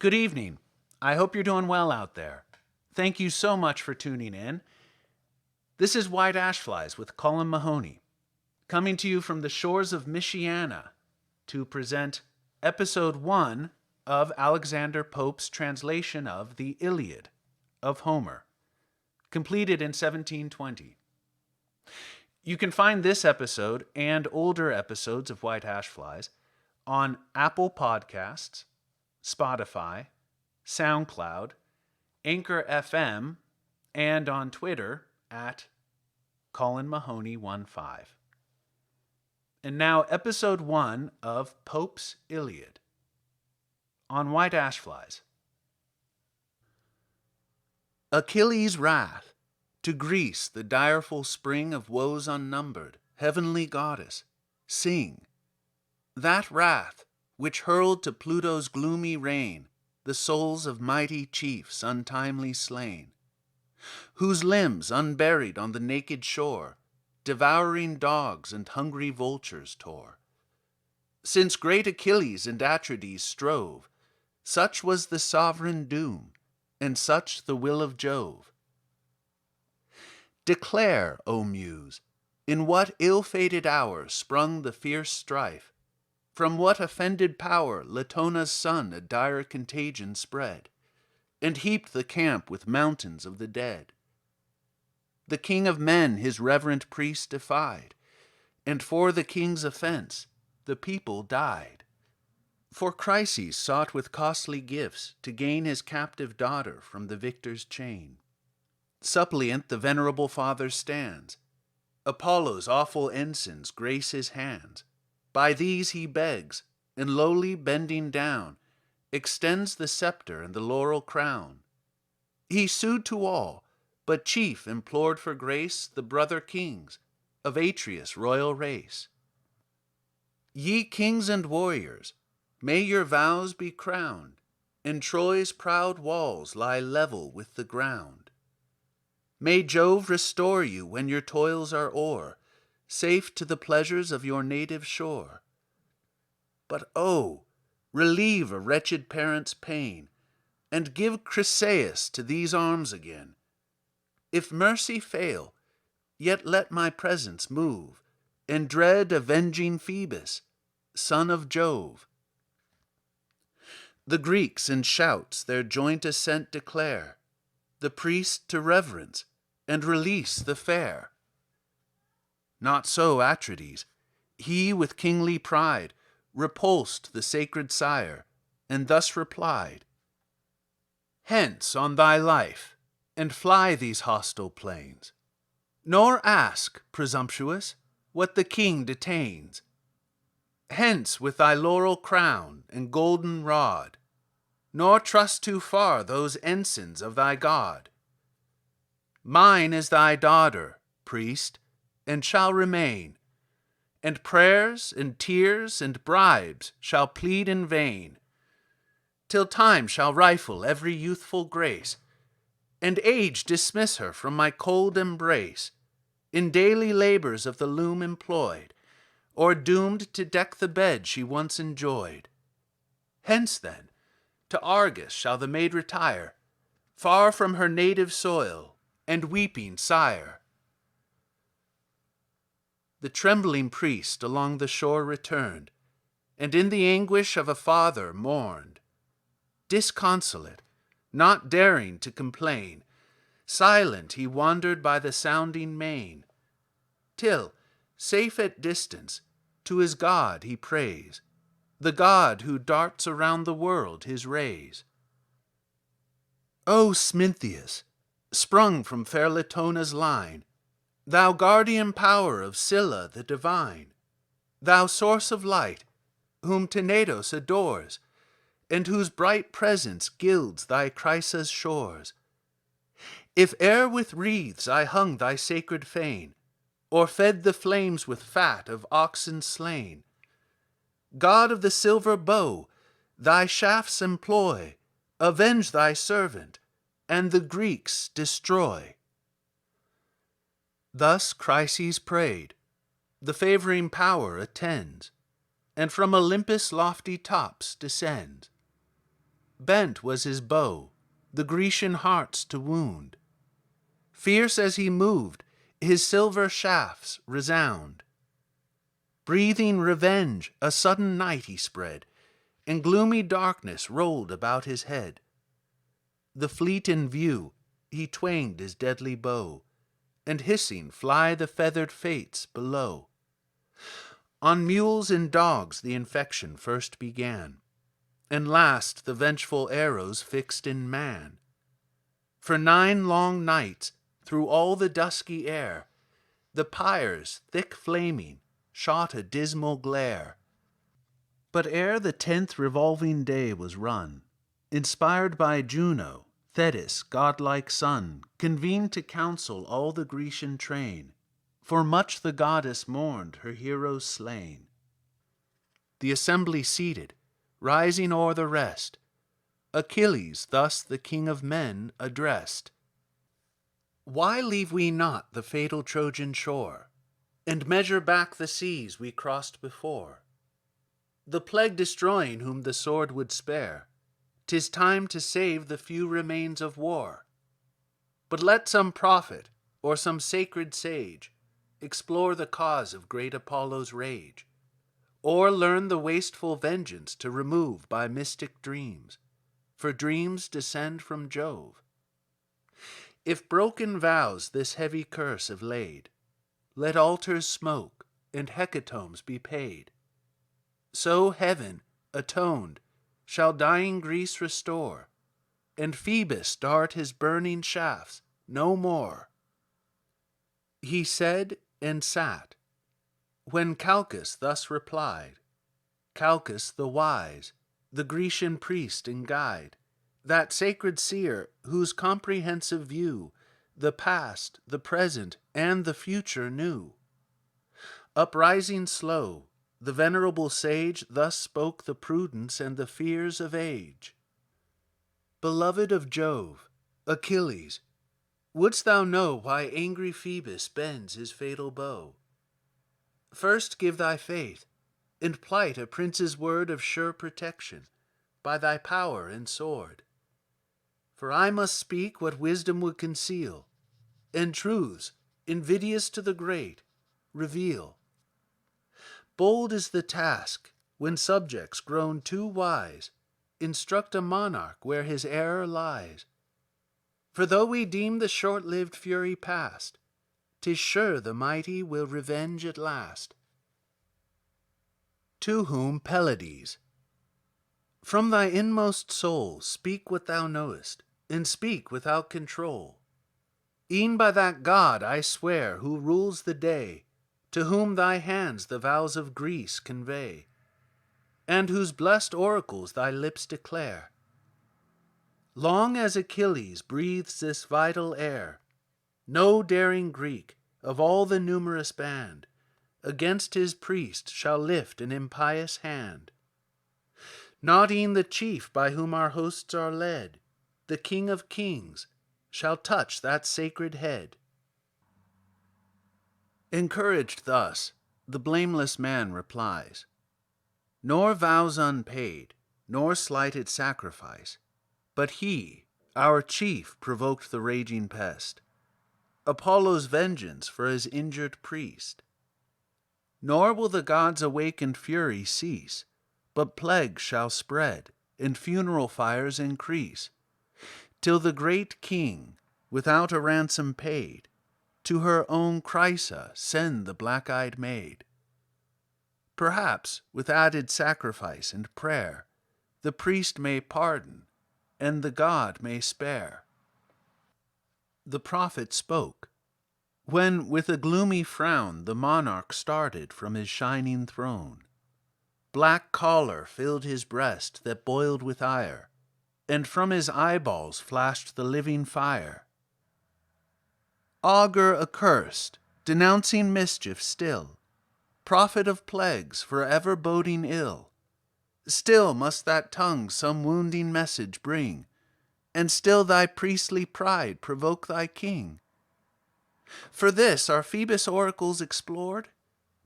Good evening. I hope you're doing well out there. Thank you so much for tuning in. This is White Ash Flies with Colin Mahoney, coming to you from the shores of Michiana to present Episode 1 of Alexander Pope's translation of the Iliad of Homer, completed in 1720. You can find this episode and older episodes of White Ash Flies on Apple Podcasts, Spotify, SoundCloud, Anchor FM, and on Twitter at Colin Mahoney15. And now, Episode 1 of Pope's Iliad on White Ash Flies. Achilles' wrath, to Greece the direful spring of woes unnumbered, heavenly goddess, sing. That wrath which hurled to Pluto's gloomy reign the souls of mighty chiefs untimely slain, whose limbs unburied on the naked shore devouring dogs and hungry vultures tore. Since great Achilles and Atrides strove, such was the sovereign doom, and such the will of Jove. Declare, O Muse, in what ill-fated hour sprung the fierce strife, from what offended power Latona's son a dire contagion spread, and heaped the camp with mountains of the dead. The king of men his reverent priest defied, and for the king's offense the people died. For Chryses sought with costly gifts to gain his captive daughter from the victor's chain. Suppliant the venerable father stands. Apollo's awful ensigns grace his hands. By these he begs, and lowly bending down, extends the scepter and the laurel crown. He sued to all, but chief implored for grace the brother kings of Atreus' royal race. Ye kings and warriors, may your vows be crowned, and Troy's proud walls lie level with the ground. May Jove restore you when your toils are o'er, safe to the pleasures of your native shore. But oh, relieve a wretched parent's pain, and give Chryseis to these arms again. If mercy fail, yet let my presence move, and dread avenging Phoebus, son of Jove. The Greeks in shouts their joint assent declare, the priest to reverence, and release the fair. Not so Atrides. He with kingly pride repulsed the sacred sire, and thus replied, Hence on thy life, and fly these hostile plains, nor ask, presumptuous, what the king detains. Hence with thy laurel crown and golden rod, nor trust too far those ensigns of thy god. Mine is thy daughter, priest, and shall remain, and prayers and tears and bribes shall plead in vain, till time shall rifle every youthful grace, and age dismiss her from my cold embrace, in daily labors of the loom employed, or doomed to deck the bed she once enjoyed. Hence then, to Argos shall the maid retire, far from her native soil and weeping sire. The trembling priest along the shore returned, and in the anguish of a father mourned. Disconsolate, not daring to complain, silent he wandered by the sounding main, till, safe at distance, to his God he prays, the God who darts around the world his rays. O Smintheus, sprung from fair Latona's line, thou guardian power of Scylla the divine, thou source of light, whom Tenedos adores, and whose bright presence gilds thy Chrysa's shores. If e'er with wreaths I hung thy sacred fane, or fed the flames with fat of oxen slain, God of the silver bow, thy shafts employ, avenge thy servant, and the Greeks destroy. Thus Chryses prayed, the favouring power attends, and from Olympus' lofty tops descends. Bent was his bow, the Grecian hearts to wound. Fierce as he moved, his silver shafts resound. Breathing revenge, a sudden night he spread, and gloomy darkness rolled about his head. The fleet in view, he twanged his deadly bow, and hissing fly the feathered fates below. On mules and dogs the infection first began, and last the vengeful arrows fixed in man. For 9 long nights, through all the dusky air, the pyres, thick flaming, shot a dismal glare. But ere the 10th revolving day was run, inspired by Juno, Thetis' godlike son, convened to counsel all the Grecian train, for much the goddess mourned her heroes slain. The assembly seated, rising o'er the rest, Achilles thus the king of men addressed: Why leave we not the fatal Trojan shore, and measure back the seas we crossed before? The plague destroying whom the sword would spare, 'tis time to save the few remains of war. But let some prophet, or some sacred sage, explore the cause of great Apollo's rage, or learn the wasteful vengeance to remove by mystic dreams, for dreams descend from Jove. If broken vows this heavy curse have laid, let altars smoke and hecatombs be paid. So heaven, atoned, shall dying Greece restore, and Phoebus dart his burning shafts no more. He said and sat, when Calchas thus replied, Calchas the wise, the Grecian priest and guide, that sacred seer whose comprehensive view the past, the present, and the future knew. Uprising slow, the venerable sage thus spoke the prudence and the fears of age. Beloved of Jove, Achilles, wouldst thou know why angry Phoebus bends his fatal bow? First give thy faith, and plight a prince's word of sure protection, by thy power and sword. For I must speak what wisdom would conceal, and truths, invidious to the great, reveal. Bold is the task, when subjects grown too wise, instruct a monarch where his error lies. For though we deem the short-lived fury past, 'tis sure the mighty will revenge at last. To whom Pelides: From thy inmost soul speak what thou knowest, and speak without control. E'en by that God I swear who rules the day, to whom thy hands the vows of Greece convey, and whose blessed oracles thy lips declare. Long as Achilles breathes this vital air, no daring Greek, of all the numerous band, against his priest shall lift an impious hand. Not e'en the chief by whom our hosts are led, the King of kings, shall touch that sacred head. Encouraged thus, the blameless man replies, Nor vows unpaid, nor slighted sacrifice, but he, our chief, provoked the raging pest, Apollo's vengeance for his injured priest. Nor will the gods' awakened fury cease, but plagues shall spread, and funeral fires increase, till the great king, without a ransom paid, to her own Chrysa send the black-eyed maid. Perhaps, with added sacrifice and prayer, the priest may pardon, and the god may spare. The prophet spoke, when with a gloomy frown the monarch started from his shining throne. Black choler filled his breast that boiled with ire, and from his eyeballs flashed the living fire. Augur accursed, denouncing mischief still, prophet of plagues forever boding ill, still must that tongue some wounding message bring, and still thy priestly pride provoke thy king. For this are Phoebus' oracles explored,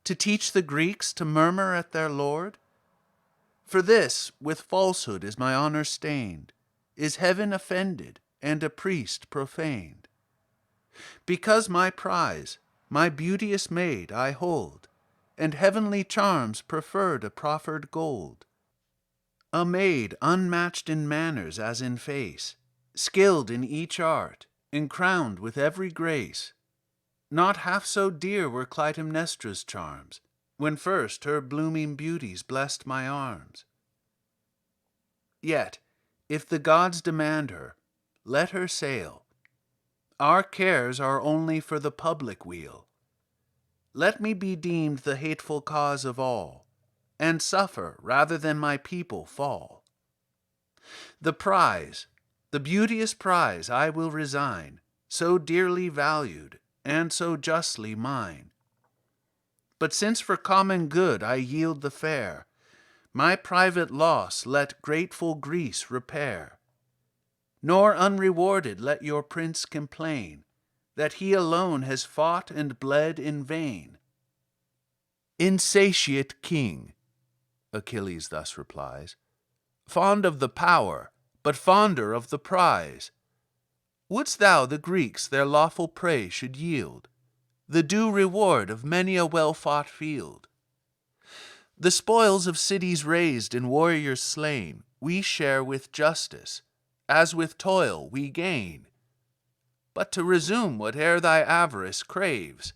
to teach the Greeks to murmur at their lord? For this with falsehood is my honor stained, is heaven offended, and a priest profaned. Because my prize, my beauteous maid, I hold, and heavenly charms prefer to proffered gold. A maid unmatched in manners as in face, skilled in each art, and crowned with every grace. Not half so dear were Clytemnestra's charms, when first her blooming beauties blessed my arms. Yet, if the gods demand her, let her sail. Our cares are only for the public weal. Let me be deemed the hateful cause of all, and suffer rather than my people fall. The prize, the beauteous prize I will resign, so dearly valued, and so justly mine. But since for common good I yield the fair, my private loss let grateful Greece repair. Nor unrewarded let your prince complain, that he alone has fought and bled in vain. Insatiate king, Achilles thus replies, fond of the power, but fonder of the prize. Wouldst thou the Greeks their lawful prey should yield, the due reward of many a well-fought field? The spoils of cities razed and warriors slain we share with justice, as with toil we gain. But to resume whate'er thy avarice craves,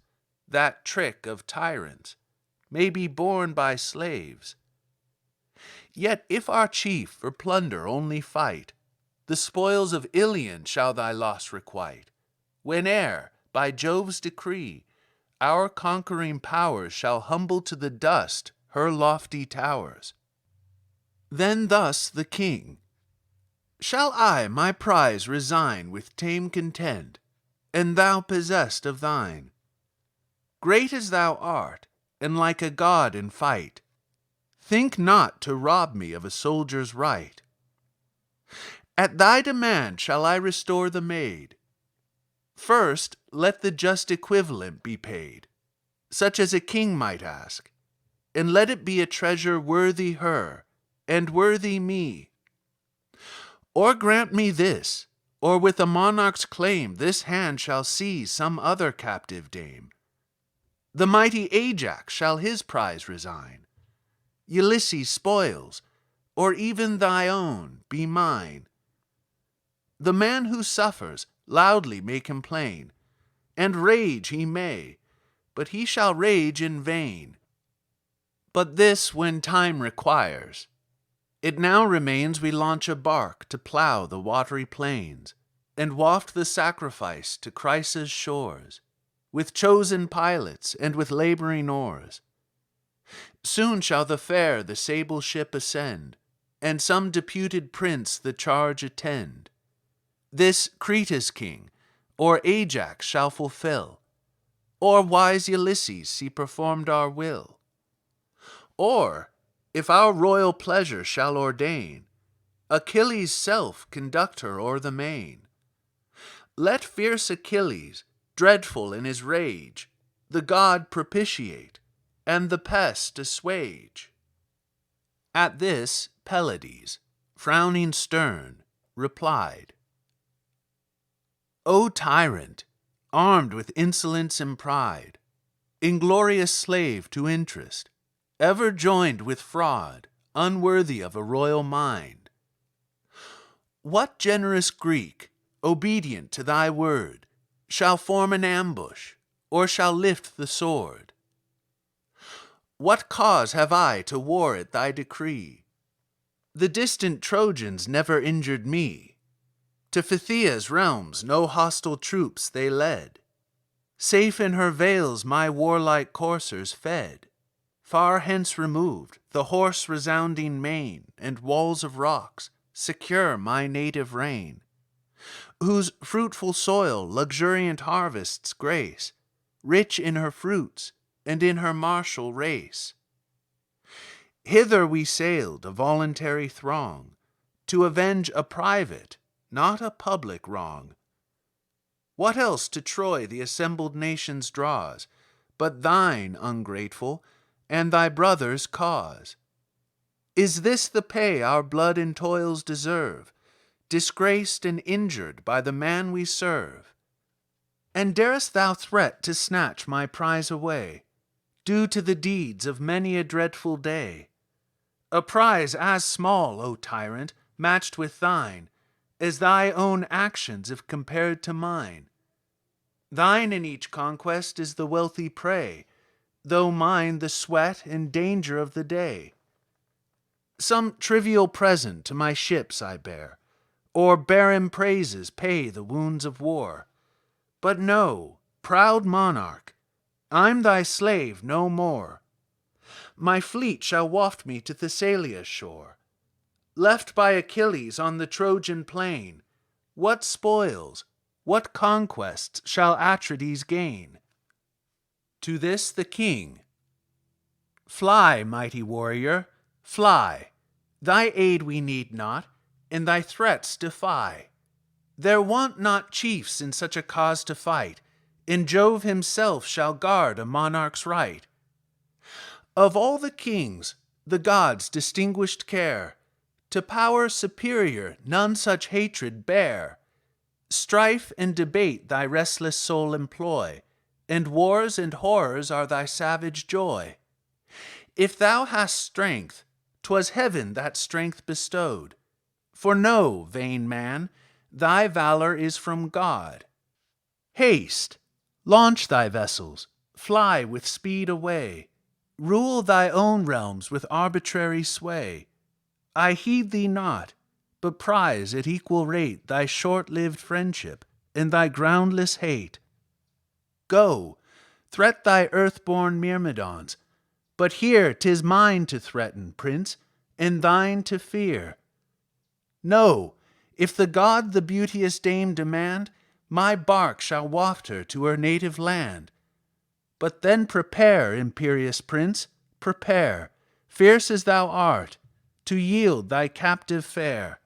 that trick of tyrants may be borne by slaves. Yet if our chief for plunder only fight, the spoils of Iliad shall thy loss requite, whene'er, by Jove's decree, our conquering powers shall humble to the dust her lofty towers. Then thus the king, shall I my prize resign with tame content, and thou possessed of thine? Great as thou art, and like a god in fight, think not to rob me of a soldier's right. At thy demand shall I restore the maid. First let the just equivalent be paid, such as a king might ask, and let it be a treasure worthy her, and worthy me. Or grant me this, or with a monarch's claim this hand shall seize some other captive dame. The mighty Ajax shall his prize resign, Ulysses' spoils, or even thy own, be mine. The man who suffers loudly may complain, and rage he may, but he shall rage in vain. But this when time requires. It now remains we launch a bark to plough the watery plains, and waft the sacrifice to Chrysa's shores, with chosen pilots and with laboring oars. Soon shall the fair the sable ship ascend, and some deputed prince the charge attend. This Creta's king, or Ajax shall fulfill, or wise Ulysses see performed our will. Or, if our royal pleasure shall ordain, Achilles' self conduct her o'er the main. Let fierce Achilles, dreadful in his rage, the god propitiate, and the pest assuage. At this Pelides, frowning stern, replied, O tyrant, armed with insolence and pride, inglorious slave to interest, ever joined with fraud, unworthy of a royal mind. What generous Greek, obedient to thy word, shall form an ambush, or shall lift the sword? What cause have I to war at thy decree? The distant Trojans never injured me. To Phthyia's realms no hostile troops they led. Safe in her vales my warlike coursers fed. Far hence removed, the hoarse resounding main and walls of rocks secure my native reign, whose fruitful soil luxuriant harvests grace, rich in her fruits and in her martial race. Hither we sailed, a voluntary throng, to avenge a private, not a public wrong. What else to Troy the assembled nations draws, but thine, ungrateful, and thy brother's cause? Is this the pay our blood and toils deserve, disgraced and injured by the man we serve? And darest thou threat to snatch my prize away, due to the deeds of many a dreadful day? A prize as small, O tyrant, matched with thine, as thy own actions if compared to mine. Thine in each conquest is the wealthy prey, though mine the sweat and danger of the day. Some trivial present to my ships I bear, or barren praises pay the wounds of war. But know, proud monarch, I'm thy slave no more. My fleet shall waft me to Thessalia's shore. Left by Achilles on the Trojan plain, what spoils, what conquests shall Atrides gain? To this the king: Fly, mighty warrior, fly. Thy aid we need not, and thy threats defy. There want not chiefs in such a cause to fight, and Jove himself shall guard a monarch's right. Of all the kings, the gods' distinguished care, to power superior none such hatred bear. Strife and debate thy restless soul employ, and wars and horrors are thy savage joy. If thou hast strength, 'twas heaven that strength bestowed. For know, vain man, thy valor is from God. Haste, launch thy vessels, fly with speed away. Rule thy own realms with arbitrary sway. I heed thee not, but prize at equal rate thy short-lived friendship and thy groundless hate. Go, threat thy earth-born Myrmidons, but here 'tis mine to threaten, prince, and thine to fear. No, if the god the beauteous dame demand, my bark shall waft her to her native land. But then prepare, imperious prince, prepare, fierce as thou art, to yield thy captive fair.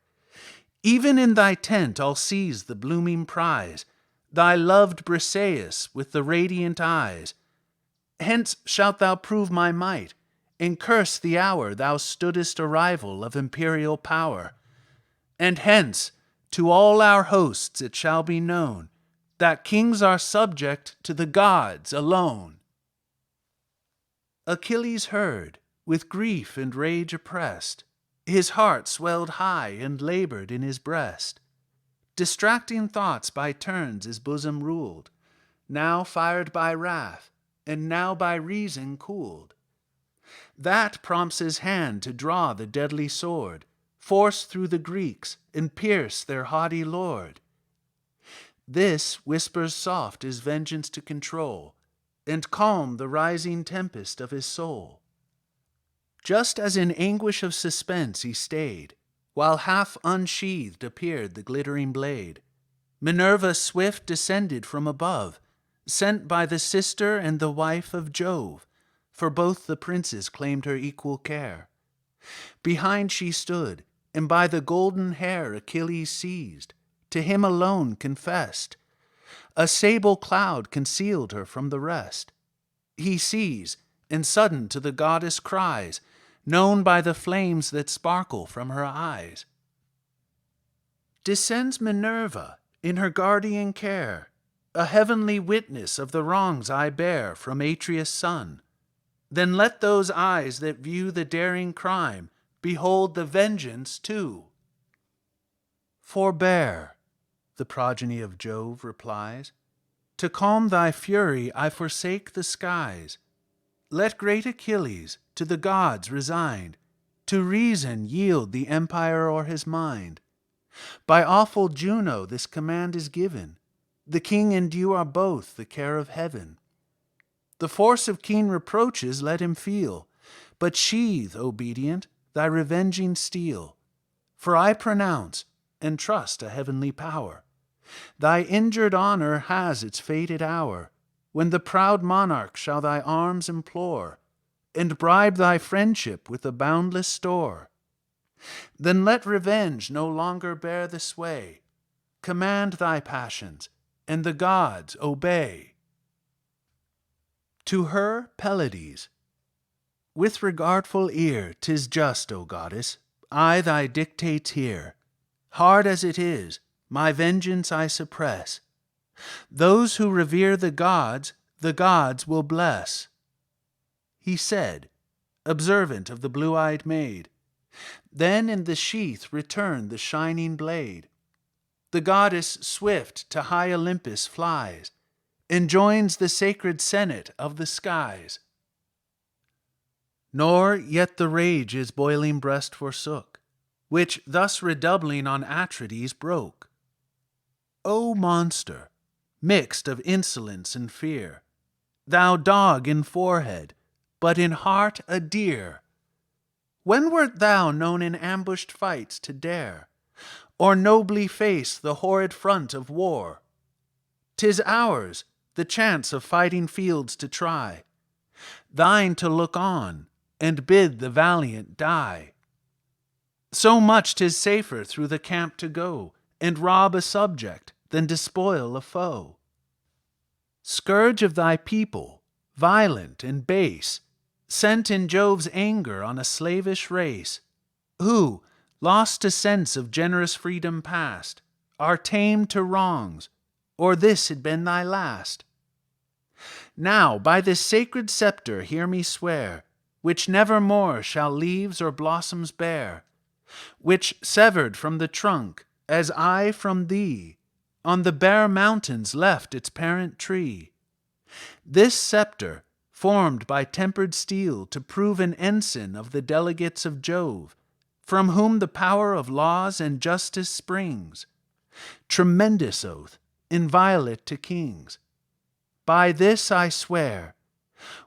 Even in thy tent I'll seize the blooming prize, thy loved Briseis with the radiant eyes. Hence shalt thou prove my might, and curse the hour thou stoodest a rival of imperial power. And hence to all our hosts it shall be known that kings are subject to the gods alone. Achilles heard, with grief and rage oppressed. His heart swelled high and labored in his breast. Distracting thoughts by turns his bosom ruled, now fired by wrath, and now by reason cooled. That prompts his hand to draw the deadly sword, force through the Greeks, and pierce their haughty lord. This whispers soft his vengeance to control, and calm the rising tempest of his soul. Just as in anguish of suspense he stayed, while half unsheathed appeared the glittering blade, Minerva swift descended from above, sent by the sister and the wife of Jove, for both the princes claimed her equal care. Behind she stood, and by the golden hair Achilles seized, to him alone confessed. A sable cloud concealed her from the rest. He sees, and sudden to the goddess cries, known by the flames that sparkle from her eyes. Descends Minerva in her guardian care, a heavenly witness of the wrongs I bear from Atreus' son. Then let those eyes that view the daring crime behold the vengeance too. Forbear, the progeny of Jove replies. To calm thy fury I forsake the skies. Let great Achilles, to the gods resigned, to reason yield the empire o'er his mind. By awful Juno this command is given, the king and you are both the care of heaven. The force of keen reproaches let him feel, but sheathe, obedient, thy revenging steel. For I pronounce, and trust a heavenly power, thy injured honor has its fated hour, when the proud monarch shall thy arms implore, and bribe thy friendship with a boundless store. Then let revenge no longer bear the sway. Command thy passions, and the gods obey. To her Pelides. With regardful ear, 'tis just, O goddess, I thy dictates hear. Hard as it is, my vengeance I suppress. Those who revere the gods will bless. He said, observant of the blue-eyed maid. Then in the sheath returned the shining blade. The goddess swift to high Olympus flies, and joins the sacred senate of the skies. Nor yet the rage his boiling breast forsook, which thus redoubling on Atrides broke. O monster, mixed of insolence and fear, thou dog in forehead, but in heart a deer! When wert thou known in ambushed fights to dare, or nobly face the horrid front of war? 'Tis ours, the chance of fighting fields to try, thine to look on, and bid the valiant die. So much 'tis safer through the camp to go, and rob a subject, than despoil a foe. Scourge of thy people, violent and base, sent in Jove's anger on a slavish race, who, lost to sense of generous freedom past, are tamed to wrongs, or this had been thy last. Now by this sacred sceptre hear me swear, which never more shall leaves or blossoms bear, which severed from the trunk, as I from thee, on the bare mountains left its parent tree. This sceptre, formed by tempered steel to prove an ensign of the delegates of Jove, from whom the power of laws and justice springs. Tremendous oath, inviolate to kings. By this I swear,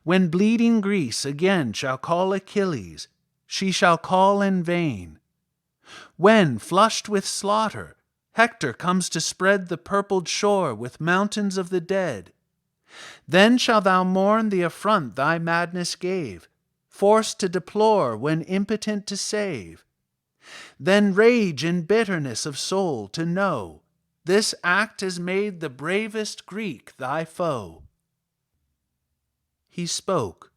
when bleeding Greece again shall call Achilles, she shall call in vain. When, flushed with slaughter, Hector comes to spread the purpled shore with mountains of the dead, then shalt thou mourn the affront thy madness gave, forced to deplore when impotent to save. Then rage in bitterness of soul to know this act has made the bravest Greek thy foe. He spoke,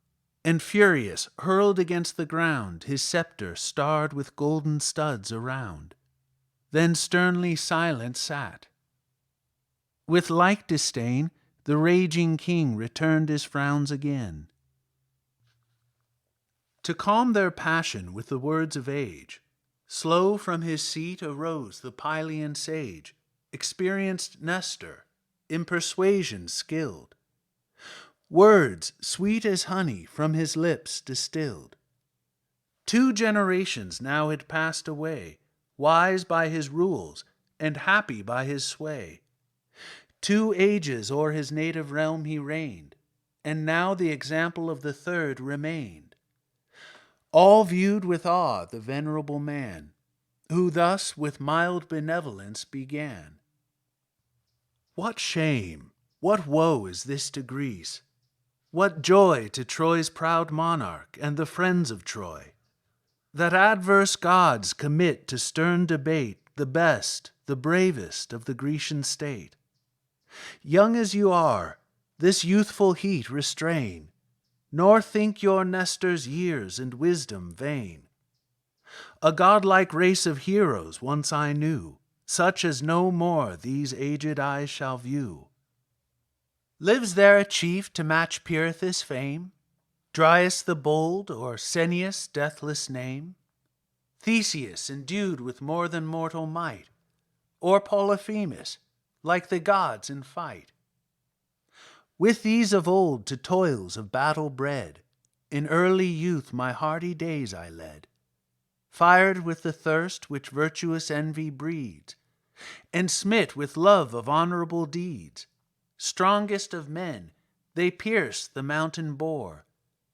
and furious hurled against the ground his sceptre starred with golden studs around. Then sternly silent sat. With like disdain the raging king returned his frowns again. To calm their passion with the words of age, slow from his seat arose the Pylian sage, experienced Nestor, in persuasion skilled. Words sweet as honey from his lips distilled. 2 generations now had passed away, wise by his rules and happy by his sway. 2 ages o'er his native realm he reigned, and now the example of the 3rd remained. All viewed with awe the venerable man, who thus with mild benevolence began. What shame, what woe is this to Greece? What joy to Troy's proud monarch and the friends of Troy, that adverse gods commit to stern debate the best, the bravest of the Grecian state. Young as you are, this youthful heat restrain, nor think your Nestor's years and wisdom vain. A godlike race of heroes once I knew, such as no more these aged eyes shall view. Lives there a chief to match Pirithous' fame? Dryas the bold, or Ceneus' deathless name? Theseus endued with more than mortal might? Or Polyphemus, like the gods in fight? With these of old to toils of battle bred, in early youth my hardy days I led, fired with the thirst which virtuous envy breeds, and smit with love of honorable deeds. Strongest of men, they pierced the mountain boar,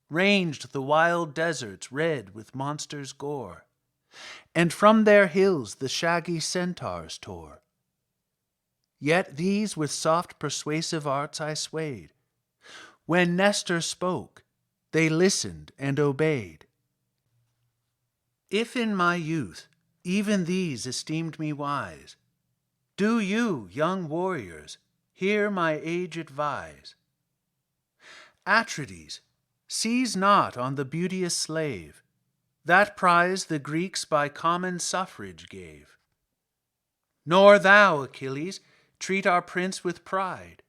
ranged the wild deserts red with monsters' gore, and from their hills the shaggy centaurs tore. Yet these with soft persuasive arts I swayed. When Nestor spoke, they listened and obeyed. If in my youth even these esteemed me wise, do you, young warriors, hear my age advise. Atrides, Seize not on the beauteous slave, that prize the Greeks by common suffrage gave. Nor thou, Achilles, treat our prince with pride.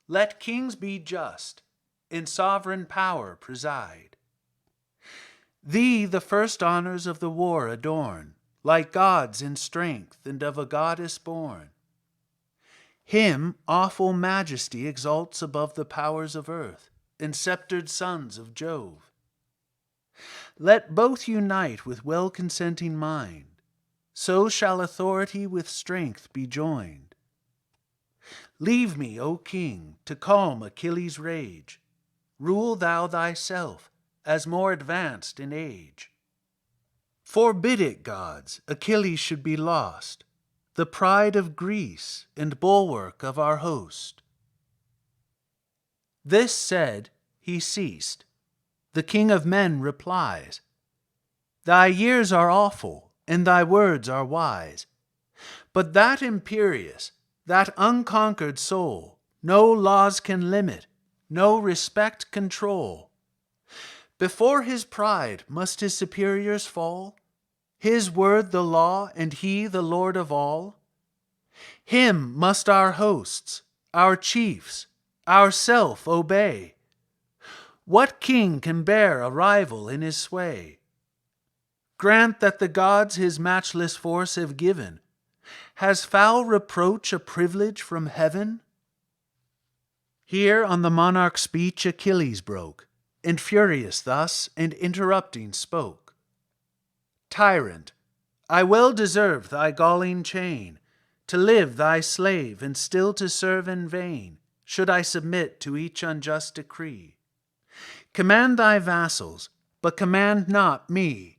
Let kings be just, in sovereign power preside. Thee the first honors of the war adorn, like gods in strength and of a goddess born. Him awful majesty exalts above the powers of earth and sceptred sons of Jove. Let both unite with well-consenting mind, so shall authority with strength be joined. Leave me, O king, to calm Achilles' rage. Rule thou thyself, as more advanced in age. Forbid it, gods, Achilles should be lost, the pride of Greece and bulwark of our host. This said, he ceased. The king of men replies, Thy years are awful, and thy words are wise. But that imperious, that unconquered soul, no laws can limit, no respect control. Before his pride must his superiors fall, his word the law, and he the Lord of all? Him must our hosts, our chiefs, ourself obey. What king can bear a rival in his sway? Grant that the gods his matchless force have given. Has foul reproach a privilege from heaven? Here on the monarch's speech Achilles broke, and furious thus, and interrupting spoke. Tyrant, I well deserve thy galling chain, to live thy slave and still to serve in vain, should I submit to each unjust decree. Command thy vassals, but command not me.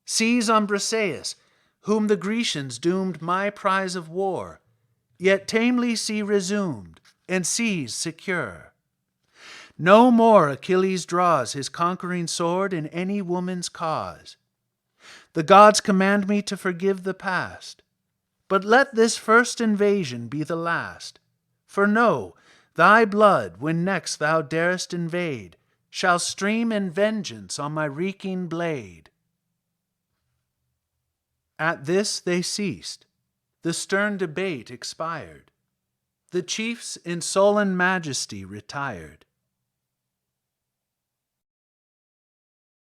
Seize on Briseis, whom the Grecians doomed my prize of war, yet tamely see resumed, and seize secure. No more Achilles draws his conquering sword in any woman's cause. The gods command me to forgive the past, but let this first invasion be the last. For know, thy blood, when next thou darest invade, shall stream in vengeance on my reeking blade. At this they ceased. The stern debate expired. The chiefs in sullen majesty retired.